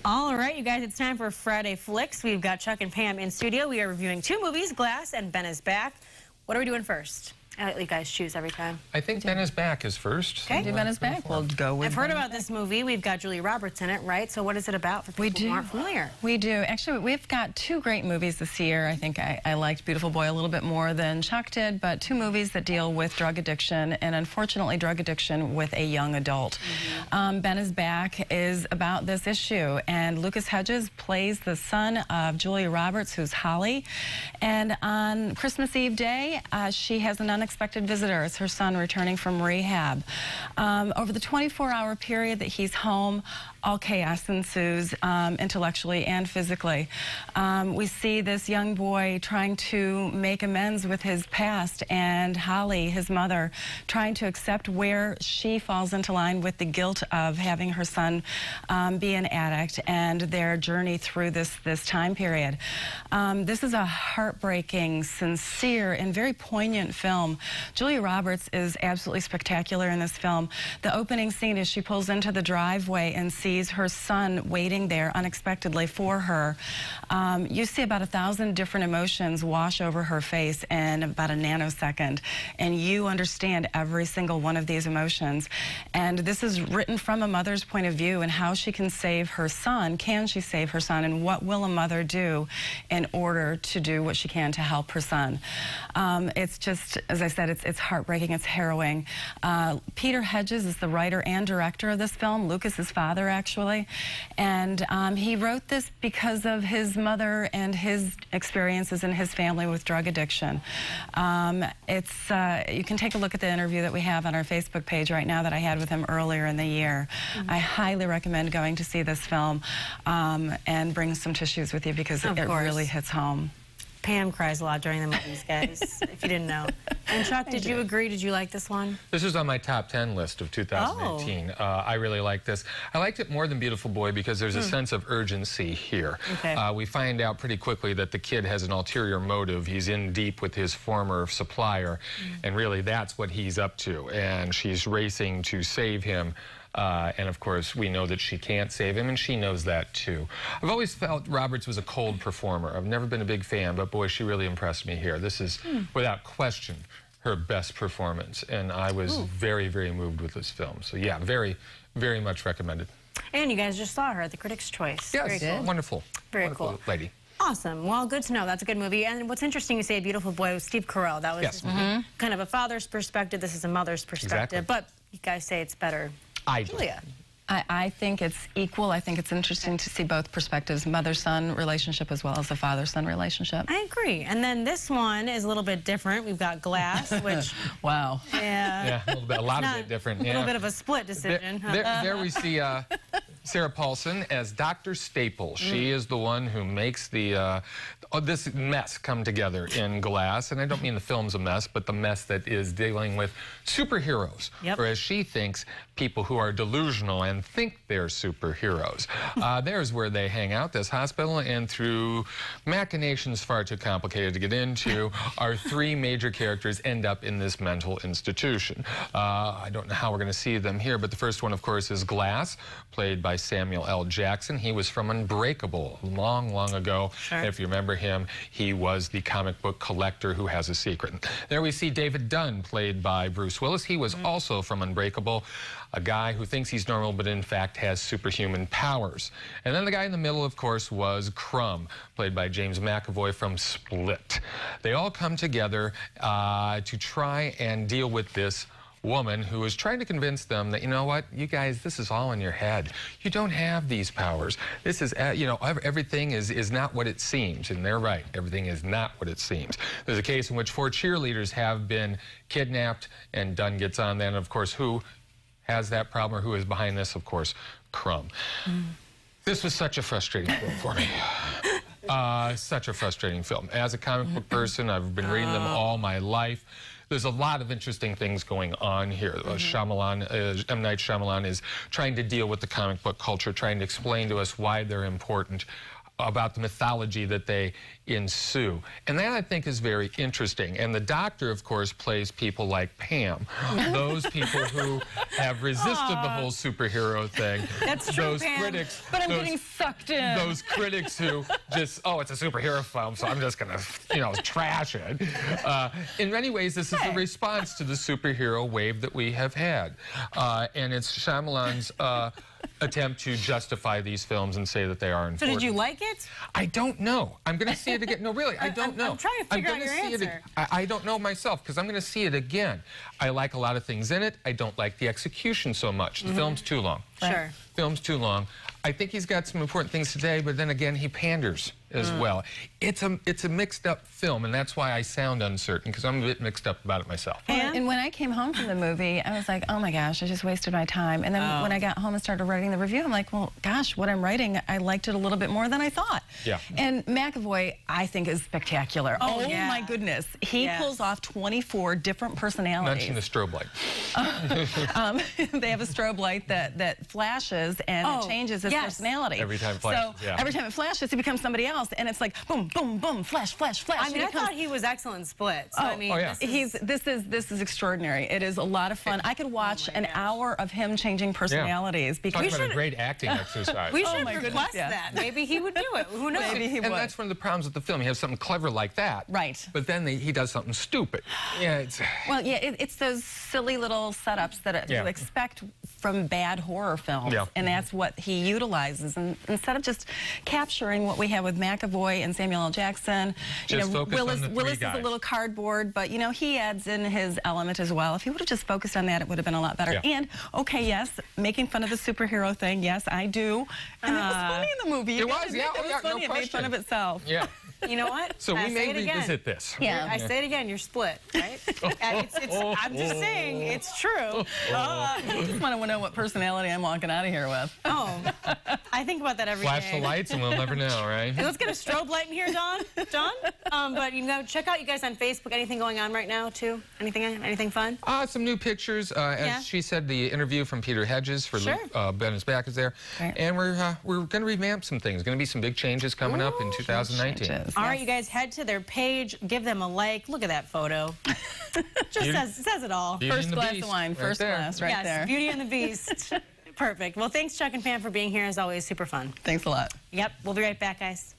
All right, you guys, it's time for Friday Flicks. We've got Chuck and Pam in studio. We are reviewing two movies, Glass and Ben is Back. What are we doing first? I let you guys choose every time. I think Ben is Back is first. Okay. Ben is Back. We'll go with I've heard about this movie. We've got Julia Roberts in it, right? So what is it about for people who aren't familiar? We do. Actually, we've got two great movies this year. I think I liked Beautiful Boy a little bit more than Chuck did, but two movies that deal with drug addiction, and unfortunately drug addiction with a young adult. Ben is Back is about this issue, and Lucas Hedges plays the son of Julia Roberts, who's Holly, and on Christmas Eve day, she has an unexpected visitor. It's her son returning from rehab. Over the 24-hour period that he's home, all chaos ensues, intellectually and physically. We see this young boy trying to make amends with his past, and Holly, his mother, trying to accept where she falls into line with the guilt of having her son be an addict, and their journey through this time period. This is a heartbreaking, sincere, and very poignant film. Julia Roberts is absolutely spectacular in this film. The opening scene is she pulls into the driveway and sees her son waiting there unexpectedly for her. You see about 1,000 different emotions wash over her face in about a nanosecond, and you understand every single one of these emotions. And this is written from a mother's point of view and how she can save her son. Can she save her son, and what will a mother do in order to do what she can to help her son? It's just, as I said, it's heartbreaking, it's harrowing. Peter Hedges is the writer and director of this film, Lucas's father, actually. And he wrote this because of his mother and his experiences in his family with drug addiction. You can take a look at the interview that we have on our Facebook page right now that I had with him earlier in the year. I highly recommend going to see this film and bring some tissues with you because it really hits home. Pam cries a lot during the movies, guys, if you didn't know. And Chuck, did you agree? Did you like this one? This is on my top 10 list of 2018. I really like this. I liked it more than Beautiful Boy because there's a sense of urgency here. We find out pretty quickly that the kid has an ulterior motive. He's in deep with his former supplier, and really that's what he's up to. And she's racing to save him. And of course, we know that she can't save him, and she knows that too. I've always felt Roberts was a cold performer. I've never been a big fan, but boy, she really impressed me here. This is, without question, her best performance, and I was very, very moved with this film. So yeah, very, very much recommended. And you guys just saw her at the Critics' Choice. Yes, wonderful. Very wonderful cool. lady. Awesome. Well, good to know. That's a good movie. And what's interesting, you say A Beautiful Boy with Steve Carell. That was kind of a father's perspective. This is a mother's perspective. But you guys say it's better. Julia. I think it's equal. I think it's interesting to see both perspectives, mother-son relationship as well as the father-son relationship. I agree. And then this one is a little bit different. We've got Glass, which... Wow. Yeah. A lot of bit different. A little bit of a split decision. There we see Sarah Paulson as Dr. Staple. She is the one who makes the this mess come together in Glass. And I don't mean the film's a mess, but the mess that is dealing with superheroes. Or as she thinks, people who are delusional and think they're superheroes. There's where they hang out, this hospital, and through machinations far too complicated to get into, our three major characters end up in this mental institution. I don't know how we're going to see them here, but the first one, of course, is Glass, played by Samuel L. Jackson. He was from Unbreakable long, long ago. If you remember him, he was the comic book collector who has a secret. There we see David Dunn, played by Bruce Willis. He was also from Unbreakable, a guy who thinks he's normal, but in fact has superhuman powers. And then the guy in the middle, of course, was Crumb, played by James McAvoy from Split. They all come together to try and deal with this woman who is trying to convince them that, you know what, you guys, this is all in your head. You don't have these powers. This is, you know, everything is not what it seems. And they're right. Everything is not what it seems. There's a case in which 4 cheerleaders have been kidnapped, and Dunn gets on then, of course, who has that problem, or who is behind this? Of course, Crumb. This was such a frustrating film for me. Such a frustrating film. As a comic book person, I've been reading them all my life. There's a lot of interesting things going on here. M. Night Shyamalan is trying to deal with the comic book culture, trying to explain to us why they're important. about the mythology that they ensue. And that, I think, is very interesting. And the Doctor, of course, plays people like Pam, those people who have resisted the whole superhero thing. That's true, those Pam. critics, But I'm getting sucked in. Those critics who just, oh, it's a superhero film, so I'm just going to, trash it. In many ways, this is a response to the superhero wave that we have had. And it's Shyamalan's attempt to justify these films and say that they are important. So did you like it? I don't know. I'm going to see it again. No, really, I don't know. I'm trying to figure out your answer. I don't know myself, because I'm going to see it again. I like a lot of things in it. I don't like the execution so much. The film's too long. Sure. Film's too long. I think he's got some important things today, but then again, he panders as well. It's a mixed up film, and that's why I sound uncertain, because I'm a bit mixed up about it myself. And when I came home from the movie, I was like, oh my gosh, I just wasted my time. And then when I got home and started writing the review, I'm like, well, gosh, what I'm writing, I liked it a little bit more than I thought. Yeah. And McAvoy, I think, is spectacular. Oh, yeah. My goodness. He pulls off 24 different personalities. Mention the strobe light. They have a strobe light that flashes and it changes his personality. Every time it flashes, So every time it flashes, he becomes somebody else. And it's like boom, boom, boom, flash, flash, flash. I mean, I thought he was excellent in Split. So, I mean, this is extraordinary. It is a lot of fun. I could watch an hour of him changing personalities. Because talking about a great acting exercise. We should request that. Maybe he would do it. Who knows? Maybe he would. And that's one of the problems with the film. He has something clever like that. Right. But then he does something stupid. Yeah. It's those silly little setups that you expect from bad horror films. Yeah. And that's what he utilizes. And instead of just capturing what we have with McAvoy and Samuel L. Jackson, Willis is a little cardboard, but he adds in his element as well. If he would have just focused on that, it would have been a lot better. Yeah. And yes, making fun of the superhero thing, yes, I do. And it was funny in the movie. It was, It was funny. No it made fun of itself. Yeah. You know what? So we may revisit this. Yeah. I say it again, you're split, right? I'm just saying, it's true. I just want to know what personality I'm walking out of here with. Oh, I think about that every day. Flash the lights and we'll never know, right? Hey, let's get a strobe light in here, Don. But check out you guys on Facebook. Anything going on right now, too? Anything fun? Some new pictures. As she said, the interview from Peter Hedges for Ben is Back is there. Right. And we're going to revamp some things. Going to be some big changes coming up in 2019. All right, you guys head to their page, give them a like. Look at that photo. Just says it all. First glass of wine, first glass right there. Yes, Beauty and the Beast. Perfect. Well, thanks, Chuck and Pam, for being here. As always, super fun. Thanks a lot. Yep, we'll be right back, guys.